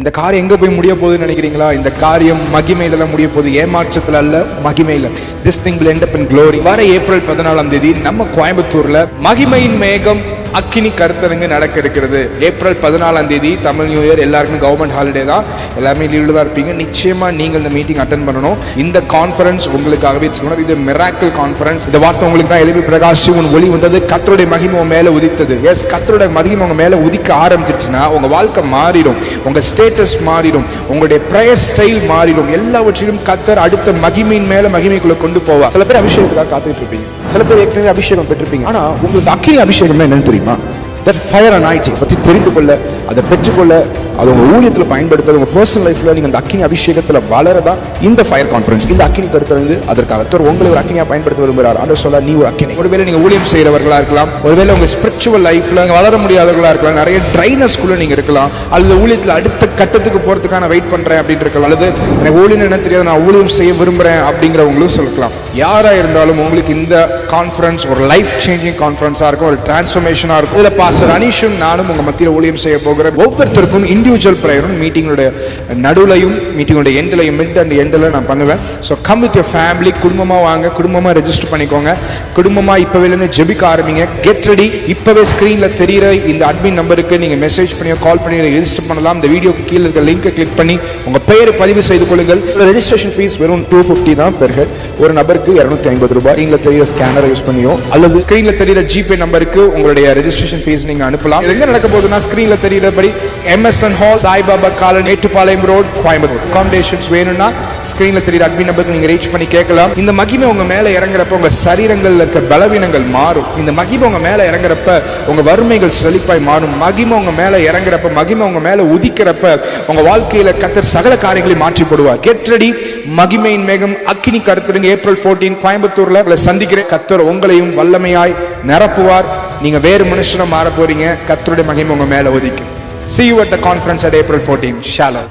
இந்த காரியம் எங்க போய் முடிய போகுதுன்னு நினைக்கிறீங்களா? இந்த காரியம் மகிமையில தான் முடிய போகுது, ஏமாற்றத்துல அல்ல, மகிமையில. This thing will end up in glory. வர ஏப்ரல் 14 நம்ம கோயம்புத்தூர்ல மகிமையின் மேகம் அக்கினி கருத்தரங்கு நடக்க இருக்கிறது. ஏப்ரல் 14 தமிழ் நியூ இயர், எல்லாருக்கும் கவர்மெண்ட் ஹாலிடே தான், எல்லாருமே லீவ்ல தான் இருப்பீங்க. நிச்சயமா நீங்கள் இந்த மீட்டிங் அட்டென்ட் பண்ணணும். இந்த கான்ஃபரன்ஸ் உங்களுக்காகவே சொன்னார். இது மிராக்கிள் கான்ஃபரன்ஸ். இந்த வார்த்தை உங்களுக்கு தான் எழுப்பி பிரகாசி உன் ஒளி வந்தது, கர்த்தருடைய மகிமை உங்க மேல உதித்தது. எஸ், கர்த்தருடைய மகிமை உங்க மேல உதிக்க ஆரம்பிச்சிருச்சுன்னா உங்க வாழ்க்கை மாறிடும், உங்க ஸ்டேட்டஸ் மாறிடும், உங்களுடைய பிரேயர் ஸ்டைல் மாறிடும். எல்லாவற்றிலும் கர்த்தர் அடுத்த மகிமையின் மேல மகிமைக்குள்ள கொண்டு போவா. சில பேர் அபிஷேகத்துக்காக காத்துட்டு இருப்பீங்க, சில பேர் ஏற்கனவே அபிஷேகம் பெற்றிருப்பீங்க. ஆனா உங்களுக்கு அக்கினி அபிஷேகம் என்னன்னு தெரியுமா? That fire anointing பற்றி தெரிந்து கொள்ள, அதை பெற்றுக்கொள்ள, அது உங்க ஊழியத்தில் பயன்படுத்த, உங்க பர்சனல் லைஃப்ல நீங்க அந்த அக்கினி அபிஷேகத்துல வளரதா இந்த ஃபயர் கான்ஃபரன்ஸ், இந்த அக்கினி கருத்தரங்கு அதற்காக உங்களை ஒரு அக்கினியா பயன்படுத்த விரும்புகிறார். ஆண்டவர் சொல்ல, நீ ஒரு அக்கினி. ஒருவேளை நீங்க ஊழியம் செய்யறவர்களா இருக்கலாம், ஒருவேளை உங்க ஸ்பிரிச்சுவல் லைஃப்ல வளர முடியாதவர்களா இருக்கலாம், நிறைய ட்ரைனஸ்குள்ள நீங்க இருக்கலாம், அல்லது ஊழியத்துல அடுத்த கட்டத்துக்கு போறதுக்கான வெயிட் பண்றேன் அப்படின்னு இருக்கலாம், அல்லது எனக்கு ஊழியம் என்ன தெரியாது, நான் ஊழியம் செய்ய விரும்புறேன் அப்படிங்கிறவங்களும் சொல்லலாம். யாரா இருந்தாலும் உங்களுக்கு இந்த கான்ஃபரன்ஸ் ஒரு லைஃப் சேஞ்சிங் கான்ஃபரன்ஸா இருக்கும், ஒரு டிரான்ஸ்ஃபர்மேஷனா இருக்கும். இதுல பாஸ்டர் அனீஷும் நானும் உங்க மத்தியில ஊழியம் செய்ய போகிற ஒவ்வொருத்தருக்கும் இண்டிவிஜுவல் பிரேயரும் மீட்டிங்களுடைய நடுவுலையும் மீட்டிங்களுடைய எண்ட்லையும் மிட் அண்ட் எண்ட்ல நான் பண்ணுவேன். So come with your family, குடும்பமா வாங்க, குடும்பமா ரெஜிஸ்டர் பண்ணிக்கோங்க, குடும்பமா இப்பவே இருந்து ஜெபிக்க ஆரம்பிங்க. Get ready. இப்பவே ஸ்கிரீன்ல தெரியுற இந்த அட்மின் நம்பருக்கு நீங்க மெசேஜ் பண்ணி கால் பண்ணி ரெஜிஸ்டர் பண்ணலாம். இந்த வீடியோக்கு கீழே இருக்க லிங்கை கிளிக் பண்ணி உங்க பெயரை பதிவு செய்து கொள்ளுங்கள். ரெஜிஸ்ட்ரேஷன் ஃபீஸ் வெறும் 250 தான் பெர் ஹெட். ஒரு நபருக்கு 250 ரூபாய். ஸ்கிரீன்ல தெரியுற ஸ்கேனரை யூஸ் பண்ணியோ அல்லது ஸ்கிரீன்ல தெரியுற ஜிபே நம்பருக்கு உங்களுடைய ரெஜிஸ்ட்ரேஷன் ஃபீஸ் நீங்க அனுப்பலாம். இது எங்க நடக்க போகுதுன்னா, ஸ்கிரீன்ல தெரியுறபடி MSN hall, Saibaba colony, Mettupalayam road, Coimbatore. Accommodations வேணும்னா ஸ்கிரீன்ல தெரியுற அட்மின் நம்பருக்கு நீங்க ரீச் பண்ணி கேட்கலாம். இந்த மகிமை உங்க மேல இறங்குறப்ப உங்க சரீரங்கள்ல இருக்க பலவீனங்கள் மாறும். இந்த மகிமை உங்க மேல இறங்குறப்ப உங்க வறுமைகள் செழிப்பாய் மாறும். மகிமை உங்க மேல இறங்குறப்ப, மகிமை உங்க மேல உதிக்கிறப்ப உங்க வாழ்க்கையில கர்த்தர் சகல காரியங்களை மாற்றி போடுவார். Get ready. மகிமையின் மேகம் அக்கினி கருத்தரங்கு ஏப்ரல் 14 கோயம்புத்தூர்ல சந்திக்கிறேன். கர்த்தர் உங்களையும் வல்லமையாய் நிரப்புவார். நீங்க வேறு மனுஷனா மாற போறீங்க. கர்த்தருடைய மகிமை உங்க மேல உதிக்கும். See you at the conference at April 14. Shalom.